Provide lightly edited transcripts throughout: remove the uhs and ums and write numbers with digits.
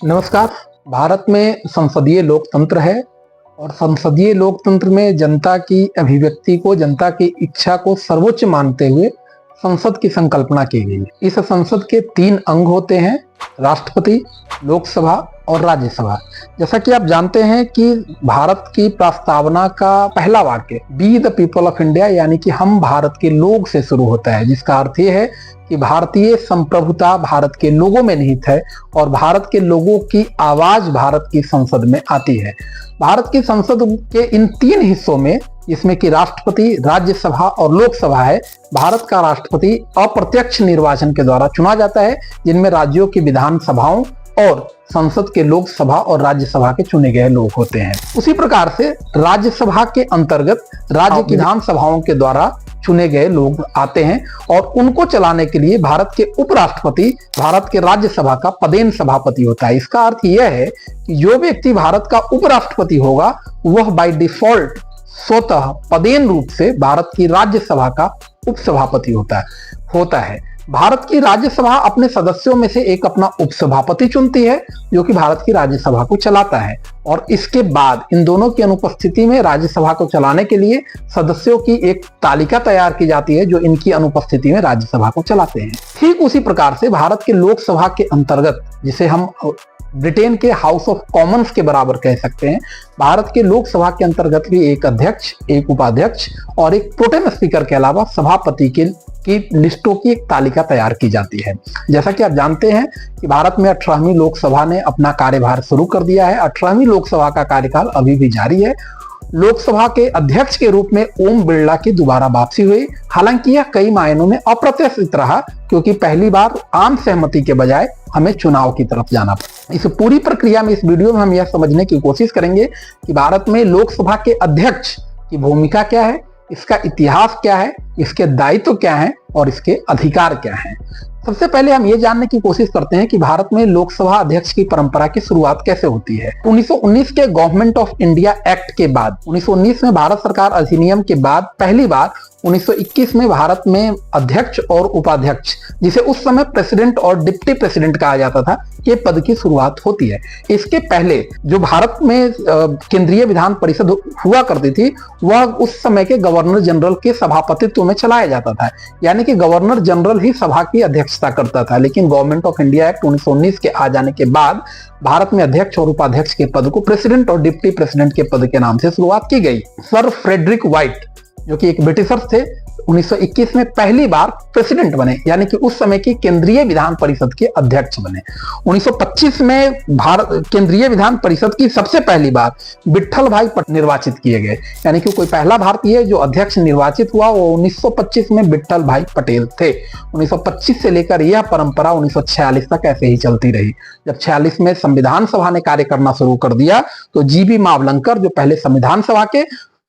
नमस्कार। भारत में संसदीय लोकतंत्र है और संसदीय लोकतंत्र में जनता की अभिव्यक्ति को, जनता की इच्छा को सर्वोच्च मानते हुए संसद की संकल्पना की गई है। इस संसद के 3 अंग होते हैं: राष्ट्रपति, लोकसभा और राज्यसभा। जैसा कि आप जानते हैं कि भारत की प्रस्तावना का पहला वाक्य be the people of India यानी कि हम भारत के लोग से शुरू होता है, जिसका अर्थ यह है कि भारतीय संप्रभुता भारत के लोगों में निहित है और भारत के लोगों की आवाज भारत की संसद में आती है। भारत की संसद के इन 3 हिस्सों में, जिसमें कि राष्ट्रपति, राज्यसभा और लोकसभा है, भारत का राष्ट्रपति अप्रत्यक्ष निर्वाचन के द्वारा चुना जाता है, जिनमें राज्यों की विधानसभाओं और संसद के लोकसभा और राज्यसभा के चुने गए लोग होते हैं। उसी प्रकार से राज्यसभा के अंतर्गत राज्य की विधानसभाओं के द्वारा चुने गए लोग आते हैं और उनको चलाने के लिए भारत के उपराष्ट्रपति भारत के राज्यसभा का पदेन सभापति होता है। इसका अर्थ यह है कि जो व्यक्ति भारत का उपराष्ट्रपति होगा वह बाय डिफॉल्ट स्वतः पदेन रूप से भारत की राज्यसभा का उपसभापति होता है। भारत की राज्यसभा अपने सदस्यों में से एक अपना उपसभापति चुनती है, जो कि भारत की राज्यसभा को चलाता है, और इसके बाद इन दोनों की अनुपस्थिति में राज्यसभा को चलाने के लिए सदस्यों की एक तालिका तैयार की जाती है, जो इनकी अनुपस्थिति में राज्यसभा को चलाते हैं। ठीक उसी प्रकार से भारत के लोकसभा के अंतर्गत, जिसे हम ब्रिटेन के हाउस ऑफ कॉमन्स के बराबर कह सकते हैं, भारत के लोकसभा के अंतर्गत भी एक अध्यक्ष, एक उपाध्यक्ष और एक प्रोटेम स्पीकर के अलावा सभापति की लिस्टों की एक तालिका तैयार की जाती है। जैसा कि आप जानते हैं कि भारत में 18वीं लोकसभा ने अपना कार्यभार शुरू कर दिया है। 18वीं लोकसभा का कार्यकाल अभी भी जारी है। लोकसभा के अध्यक्ष के रूप में ओम बिरला की दोबारा वापसी हुई। हालांकि यह कई मायनों में अप्रत्याशित रहा, क्योंकि पहली बार आम सहमति के बजाय हमें चुनाव की तरफ जाना पड़ा। इस पूरी प्रक्रिया में, इस वीडियो में हम यह समझने की कोशिश करेंगे कि भारत में लोकसभा के अध्यक्ष की भूमिका क्या है, इसका इतिहास क्या है, इसके दायित्व क्या है और इसके अधिकार क्या हैं। सबसे पहले हम ये जानने की कोशिश करते हैं कि भारत में लोकसभा अध्यक्ष की परंपरा की शुरुआत कैसे होती है। 1919 के गवर्नमेंट ऑफ इंडिया एक्ट के बाद, 1919 में भारत सरकार अधिनियम के बाद पहली बार 1921 में भारत में अध्यक्ष और उपाध्यक्ष, जिसे उस समय प्रेसिडेंट और डिप्टी प्रेसिडेंट कहा जाता था, के पद की शुरुआत होती है। इसके पहले जो भारत में केंद्रीय विधान परिषद हुआ करती थी, वह उस समय के गवर्नर जनरल के सभापतित्व में चलाया जाता था, यानी कि गवर्नर जनरल ही सभा की अध्यक्षता करता था। लेकिन गवर्नमेंट ऑफ इंडिया एक्ट 1919 के आ जाने के बाद भारत में अध्यक्ष और उपाध्यक्ष के पद को प्रेसिडेंट और डिप्टी प्रेसिडेंट के पद के नाम से शुरुआत की गई। सर फ्रेडरिक व्हाइट, जो कि एक ब्रिटिशर थे, 1921 में पहली बार प्रेसिडेंट बने, यानी कि उस समय की केंद्रीय विधान परिषद के अध्यक्ष बने। 1925 में भारत केंद्रीय विधान परिषद की सबसे पहली बार विट्ठल भाई निर्वाचित किए गए, यानी कि कोई पहला भारतीय जो अध्यक्ष निर्वाचित हुआ वो 1925 में विट्ठल भाई पटेल थे। 1925 से लेकर यह परंपरा 1946 तक ऐसे ही चलती रही। जब 46 में संविधान सभा ने कार्य करना शुरू कर दिया तो जीबी मावलंकर, जो पहले संविधान सभा के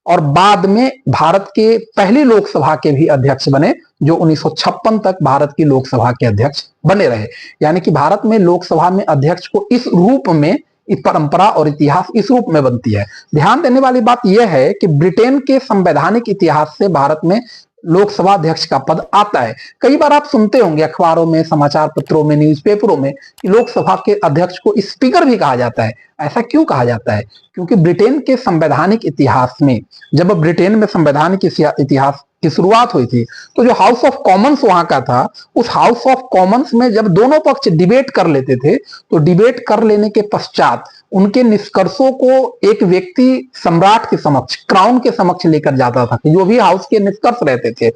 और बाद में भारत के पहली लोकसभा के भी अध्यक्ष बने, जो 1956 तक भारत की लोकसभा के अध्यक्ष बने रहे। यानी कि भारत में लोकसभा में अध्यक्ष को इस रूप में, इस परंपरा और इतिहास इस रूप में बनती है। ध्यान देने वाली बात यह है कि ब्रिटेन के संवैधानिक इतिहास से भारत में लोकसभा अध्यक्ष का पद आता है। कई बार आप सुनते होंगे अखबारों में, समाचार पत्रों में, न्यूज़पेपरों में कि लोकसभा के अध्यक्ष को स्पीकर भी कहा जाता है। ऐसा क्यों कहा जाता है? क्योंकि ब्रिटेन के संवैधानिक इतिहास में, जब ब्रिटेन में संवैधानिक इतिहास की शुरुआत हुई थी, तो जो हाउस ऑफ कॉमन्स वहां का था, उस हाउस ऑफ कॉमन्स में जब दोनों पक्ष डिबेट कर लेते थे, तो डिबेट कर लेने के पश्चात उनके निष्कर्षों को एक व्यक्ति सम्राट के समक्ष, क्राउन के समक्ष लेकर जाता था, जो भी हाउस के निष्कर्ष रहते थे,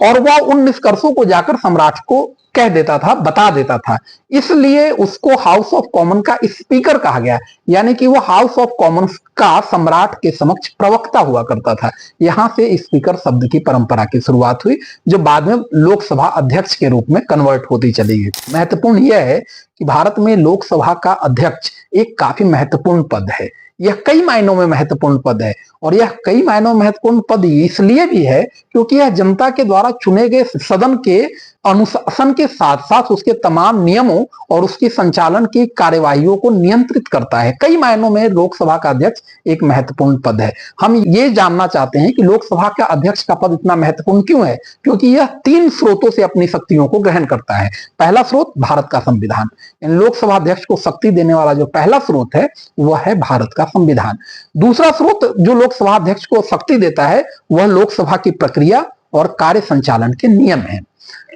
और वह उन निष्कर्षों को जाकर सम्राट को कह देता था, बता देता था। इसलिए उसको हाउस ऑफ कॉमन का स्पीकर कहा गया, यानी कि वो हाउस ऑफ कॉमन्स का सम्राट के समक्ष प्रवक्ता हुआ करता था। यहां से स्पीकर शब्द की परंपरा की शुरुआत हुई, जो बाद में लोकसभा अध्यक्ष के रूप में कन्वर्ट होती चली गई। महत्वपूर्ण यह है कि भारत में लोकसभा का अध्यक्ष एक काफी महत्वपूर्ण पद है। यह कई मायनों में महत्वपूर्ण पद है, और यह कई मायनों में महत्वपूर्ण पद इसलिए भी है क्योंकि यह जनता के द्वारा चुने गए सदन के अनुशासन के साथ साथ उसके तमाम नियमों और उसकी संचालन की कार्यवाहियों को नियंत्रित करता है। कई मायनों में लोकसभा का अध्यक्ष एक महत्वपूर्ण पद है। हम ये जानना चाहते हैं कि लोकसभा का अध्यक्ष का पद इतना महत्वपूर्ण क्यों है? क्योंकि यह 3 स्रोतों से अपनी शक्तियों को ग्रहण करता है। पहला स्रोत भारत का संविधान, इन लोकसभा अध्यक्ष को शक्ति देने वाला जो पहला स्रोत है वह है भारत का संविधान। दूसरा स्रोत जो लोकसभा अध्यक्ष को शक्ति देता है वह लोकसभा की प्रक्रिया और कार्य संचालन के नियम है।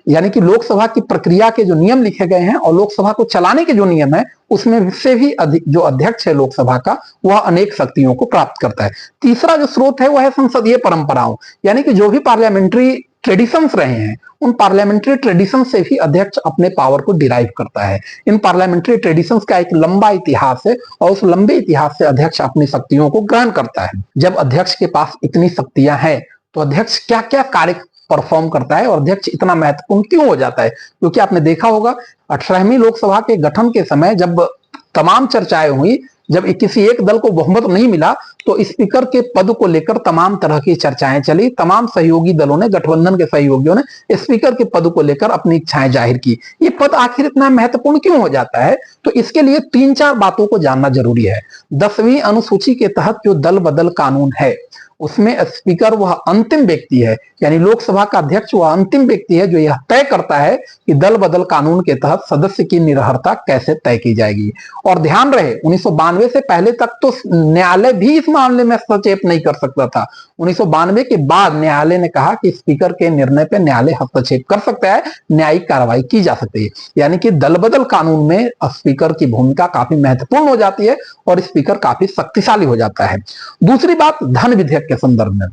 यानी कि लोकसभा की प्रक्रिया के जो नियम लिखे गए हैं और लोकसभा को चलाने के जो नियम है उसमें से भी जो अध्यक्ष है लोकसभा का वह अनेक शक्तियों को प्राप्त करता है। तीसरा जो स्रोत है वह है संसदीय परंपराओं, यानी कि जो भी पार्लियामेंट्री ट्रेडिशंस रहे हैं उन पार्लियामेंट्री ट्रेडिशन से भी अध्यक्ष अपने पावर को डिराइव करता है। इन पार्लियामेंट्री ट्रेडिशंस का एक लंबा इतिहास है और उस लंबे इतिहास से अध्यक्ष अपनी शक्तियों को ग्रहण करता है। जब अध्यक्ष के पास इतनी शक्तियां हैं तो अध्यक्ष क्या क्या कार्य परफॉर्म करता है और अध्यक्ष इतना महत्वपूर्ण क्यों हो जाता है? क्योंकि आपने देखा होगा 18वीं लोकसभा के गठन के समय जब तमाम चर्चाएं हुई, जब किसी एक दल को बहुमत नहीं मिला तो स्पीकर के पद को लेकर तमाम तरह की चर्चाएं चली। तमाम सहयोगी दलों ने, गठबंधन के सहयोगियों ने स्पीकर के पद को लेकर अपनी इच्छाएं जाहिर की। ये पद आखिर इतना महत्वपूर्ण क्यों हो जाता है? तो इसके लिए 3-4 बातों को जानना जरूरी है। 10वीं अनुसूची के तहत जो दल बदल कानून है उसमें स्पीकर वह अंतिम व्यक्ति है, यानी लोकसभा का अध्यक्ष वह अंतिम व्यक्ति है जो यह तय करता है कि दल बदल कानून के तहत सदस्य की निरर्हता कैसे तय की जाएगी। और ध्यान रहे 1992 से पहले तक तो न्यायालय भी इस मामले में हस्तक्षेप नहीं कर सकता था। 1992 के बाद न्यायालय ने कहा कि स्पीकर के निर्णय पर न्यायालय हस्तक्षेप कर सकता है, न्यायिक कार्रवाई की जा सकती है। यानी कि दल बदल कानून में स्पीकर की भूमिका काफी महत्वपूर्ण हो जाती है और स्पीकर काफी शक्तिशाली हो जाता है। दूसरी बात, धन विधेयक के संदर्भ में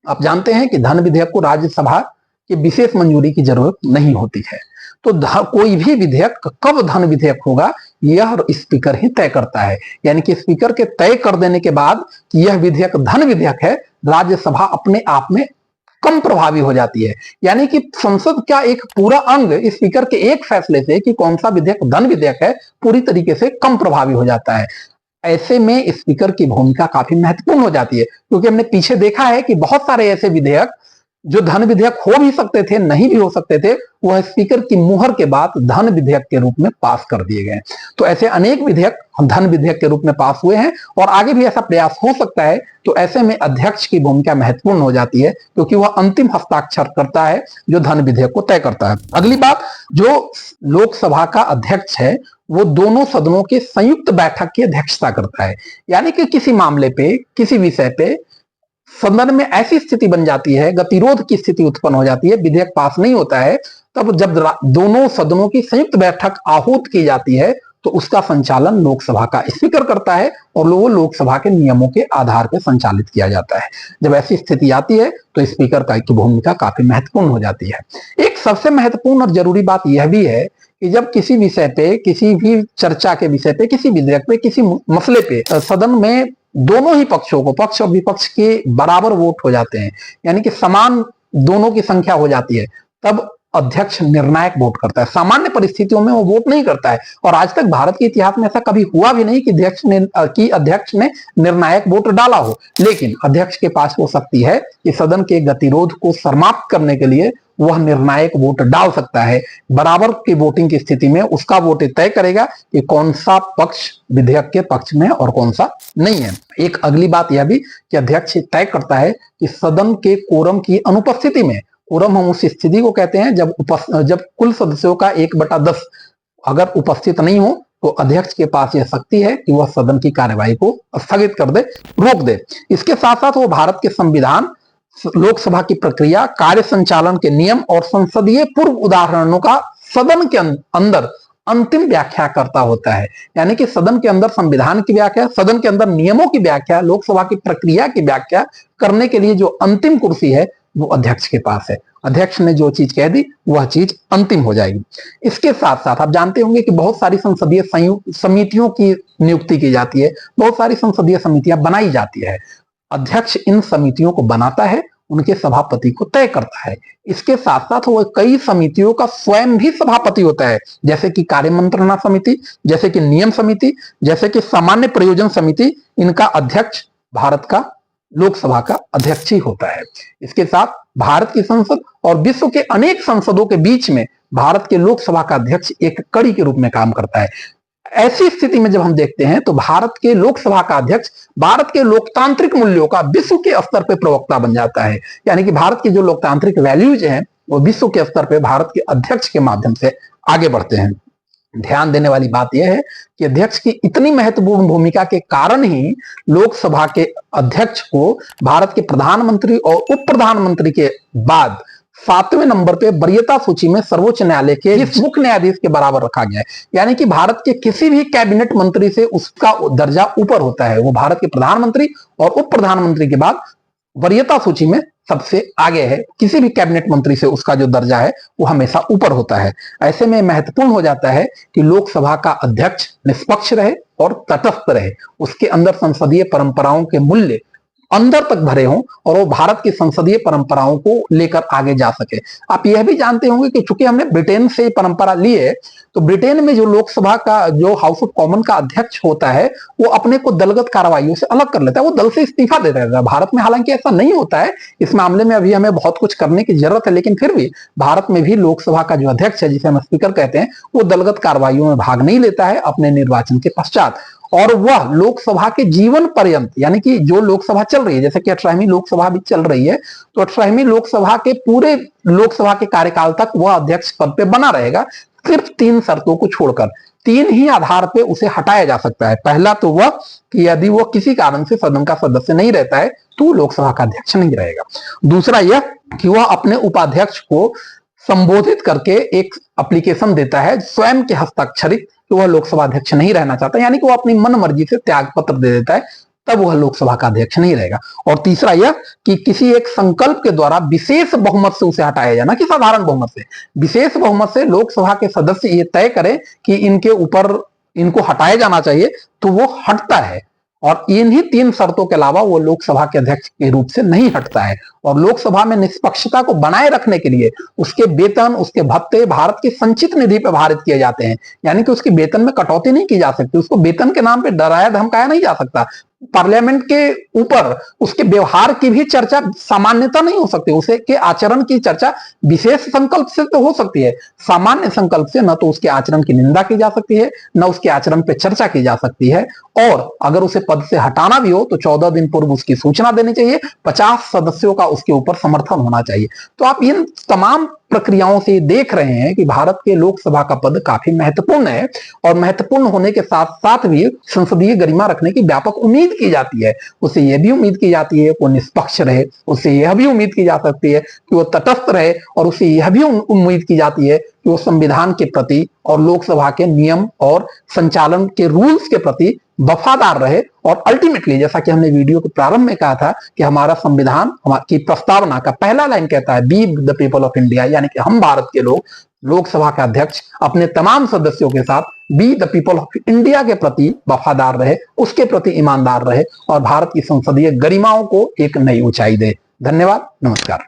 आप जानते हैं कि धन विधेयक को राज्यसभा की विशेष मंजूरी की जरूरत नहीं होती है। तो कोई भी विधेयक कब धन विधेयक होगा यह स्पीकर ही तय करता है। यानी कि स्पीकर के तय कर देने के बाद कि यह विधेयक धन विधेयक है, राज्यसभा अपने आप में कम प्रभावी हो जाती है। यानी कि संसद का एक पूरा अंग स्पीकर के एक फैसले से कि कौन सा विधेयक धन विधेयक है पूरी तरीके से कम प्रभावी हो जाता है। ऐसे में स्पीकर की भूमिका काफी महत्वपूर्ण हो जाती है, क्योंकि हमने पीछे देखा है कि बहुत सारे ऐसे विधेयक जो धन विधेयक हो भी सकते थे, नहीं भी हो सकते थे, वह स्पीकर की मुहर के बाद धन विधेयक के रूप में पास कर दिए गए। तो ऐसे अनेक विधेयक धन विधेयक के रूप में पास हुए हैं और आगे भी ऐसा प्रयास हो सकता है। तो ऐसे में अध्यक्ष की भूमिका महत्वपूर्ण हो जाती है, क्योंकि वह अंतिम हस्ताक्षर करता है जो धन विधेयक को तय करता है। अगली बात, जो लोकसभा का अध्यक्ष है वो दोनों सदनों के संयुक्त बैठक की अध्यक्षता करता है। यानी कि किसी मामले पे, किसी विषय पे सदन में ऐसी स्थिति बन जाती है, गतिरोध की स्थिति उत्पन्न हो जाती है, विधेयक पास नहीं होता है, तब जब दोनों सदनों की संयुक्त बैठक आहूत की जाती है तो उसका संचालन लोकसभा का स्पीकर करता है और वो लोकसभा के नियमों के आधार पर संचालित किया जाता है। जब ऐसी स्थिति आती है तो स्पीकर की भूमिका काफी महत्वपूर्ण हो जाती है। एक सबसे महत्वपूर्ण और जरूरी बात यह भी है कि जब किसी विषय पे, किसी भी चर्चा के विषय पे, किसी विधेयक पे, किसी मसले पे सदन में दोनों ही पक्षों को, पक्ष और विपक्ष के बराबर वोट हो जाते हैं, यानी कि समान दोनों की संख्या हो जाती है, तब अध्यक्ष निर्णायक वोट करता है। सामान्य परिस्थितियों में वो वोट नहीं करता है और आज तक भारत के इतिहास में ऐसा कभी हुआ भी नहीं कि अध्यक्ष ने निर्णायक वोट डाला हो। लेकिन अध्यक्ष के पास वो शक्ति है कि सदन के गतिरोध को समाप्त करने के लिए वह निर्णायक वोट डाल सकता है। बराबर की वोटिंग की स्थिति में उसका वोट तय करेगा कि कौन सा पक्ष विधेयक के पक्ष में और कौन सा नहीं है। एक अगली बात यह भी कि अध्यक्ष तय करता है कि सदन के कोरम की अनुपस्थिति में, कोरम हम उस स्थिति को कहते हैं जब कुल सदस्यों का 1/10 अगर उपस्थित नहीं हो तो अध्यक्ष के पास यह शक्ति है कि वह सदन की कार्यवाही को स्थगित कर दे, रोक दे। इसके साथ साथ वो भारत के संविधान, लोकसभा की प्रक्रिया, कार्य संचालन के नियम और संसदीय पूर्व उदाहरणों का सदन के अंदर अंतिम व्याख्या करता होता है। यानी कि सदन के अंदर संविधान की व्याख्या, सदन के अंदर नियमों की व्याख्या, लोकसभा की प्रक्रिया की व्याख्या करने के लिए जो अंतिम कुर्सी है वो अध्यक्ष के पास है। अध्यक्ष ने जो चीज कह दी वह चीज अंतिम हो जाएगी। इसके साथ साथ आप जानते होंगे कि बहुत सारी संसदीय समितियों की नियुक्ति की जाती है, बहुत सारी संसदीय समितियां बनाई जाती है। अध्यक्ष इन समितियों को बनाता है, उनके सभापति को तय करता है। इसके साथ साथ वो कई समितियों का स्वयं भी सभापति होता है, जैसे कि कार्य मंत्रणा समिति, जैसे कि नियम समिति, जैसे कि सामान्य प्रयोजन समिति। इनका अध्यक्ष भारत का लोकसभा का अध्यक्ष ही होता है। इसके साथ भारत की संसद और विश्व के अनेक संसदों के बीच में भारत के लोकसभा का अध्यक्ष एक कड़ी के रूप में काम करता है। ऐसी स्थिति में जब हम देखते हैं तो भारत के लोकसभा का अध्यक्ष भारत के लोकतांत्रिक मूल्यों का विश्व के स्तर पर प्रवक्ता बन जाता है। यानी कि भारत की जो लोकतांत्रिक वैल्यूज हैं वो विश्व के स्तर पर भारत के अध्यक्ष के माध्यम से आगे बढ़ते हैं। ध्यान देने वाली बात यह है कि अध्यक्ष की इतनी महत्वपूर्ण भूमिका के कारण ही लोकसभा के अध्यक्ष को भारत के प्रधानमंत्री और उप प्रधानमंत्री के बाद 7वें नंबर पे वरीयता सूची में सर्वोच्च न्यायालय के इस मुख्य न्यायाधीश के बराबर रखा गया है। यानी कि भारत के किसी भी कैबिनेट मंत्री से उसका दर्जा ऊपर होता है। वो भारत के प्रधानमंत्री और उप प्रधानमंत्री के बाद वरीयता सूची में सबसे आगे है। किसी भी कैबिनेट मंत्री से उसका जो दर्जा है वो हमेशा ऊपर होता है। ऐसे में महत्वपूर्ण हो जाता है कि लोकसभा का अध्यक्ष निष्पक्ष रहे और तटस्थ रहे, उसके अंदर संसदीय परंपराओं के मूल्य अंदर तक भरे हों और वो भारत की संसदीय परंपराओं को लेकर आगे जा सके। आप यह भी जानते होंगे कि चूंकि हमने ब्रिटेन से परंपरा ली है तो ब्रिटेन में जो लोकसभा का जो हाउस ऑफ कॉमन का अध्यक्ष होता है वो अपने को दलगत कार्रवाइयों से अलग कर लेता है, वो दल से इस्तीफा दे देता है। भारत में हालांकि ऐसा नहीं होता है, इस मामले में अभी हमें बहुत कुछ करने की जरूरत है, लेकिन फिर भी भारत में भी लोकसभा का जो अध्यक्ष है जिसे हम स्पीकर कहते हैं वो दलगत कार्रवाइयों में भाग नहीं लेता है अपने निर्वाचन के पश्चात। और वह लोकसभा के जीवन पर्यंत यानी कि जो लोकसभा चल रही है, जैसे कि 18वीं लोकसभा भी चल रही है, तो 18वीं लोकसभा के पूरे लोकसभा के कार्यकाल तक वह अध्यक्ष पद पे बना रहेगा, सिर्फ 3 शर्तों को छोड़कर। 3 ही आधार पे उसे हटाया जा सकता है। पहला तो वह कि यदि वह किसी कारण से सदन का सदस्य नहीं रहता है तो लोकसभा का अध्यक्ष नहीं रहेगा। दूसरा यह कि वह अपने उपाध्यक्ष को संबोधित करके एक एप्लीकेशन देता है स्वयं के हस्ताक्षरित कि वह लोकसभा अध्यक्ष नहीं रहना चाहता, यानी कि वह अपनी मन मर्जी से त्याग पत्र दे देता है, तब वह लोकसभा का अध्यक्ष नहीं रहेगा। और तीसरा यह कि किसी एक संकल्प के द्वारा विशेष बहुमत से उसे हटाया जाए, ना कि साधारण बहुमत से, विशेष बहुमत से लोकसभा के सदस्य ये तय करें कि इनके ऊपर इनको हटाया जाना चाहिए तो वो हटता है। और इन्हीं 3 शर्तों के अलावा वो लोकसभा के अध्यक्ष के रूप से नहीं हटता है। और लोकसभा में निष्पक्षता को बनाए रखने के लिए उसके वेतन, उसके भत्ते भारत की संचित निधि पर भारित किए जाते हैं, यानी कि उसके वेतन में कटौती नहीं की जा सकती, उसको वेतन के नाम पे डराया धमकाया नहीं जा सकता। पार्लियामेंट के ऊपर उसके व्यवहार की भी चर्चा सामान्यता नहीं हो सकती, उसे के आचरण की चर्चा विशेष संकल्प से तो हो सकती है, सामान्य संकल्प से न तो उसके आचरण की निंदा की जा सकती है न उसके आचरण पे चर्चा की जा सकती है। और अगर उसे पद से हटाना भी हो तो 14 दिन पूर्व उसकी सूचना देनी चाहिए, 50 सदस्यों का उसके ऊपर समर्थन होना चाहिए। तो आप इन तमाम प्रक्रियाओं से देख रहे हैं कि भारत के लोकसभा का पद काफी महत्वपूर्ण है और महत्वपूर्ण होने के साथ साथ भी संसदीय गरिमा रखने की व्यापक उम्मीद की जाती है। उससे यह भी उम्मीद की जाती है कि वो निष्पक्ष रहे, उससे यह भी उम्मीद की जा सकती है कि वो तटस्थ रहे, और उससे यह भी उम्मीद की जाती है कि वो संविधान के प्रति और लोकसभा के नियम और संचालन के रूल्स के प्रति वफादार रहे। और अल्टीमेटली जैसा कि हमने वीडियो के प्रारंभ में कहा था कि हमारा संविधान की प्रस्तावना का पहला लाइन कहता है be the people of India, यानी कि हम भारत के लोग लोकसभा का अध्यक्ष अपने तमाम सदस्यों के साथ be the people of India के प्रति वफादार रहे, उसके प्रति ईमानदार रहे और भारत की संसदीय गरिमाओं को एक नई ऊंचाई दे। धन्यवाद, नमस्कार।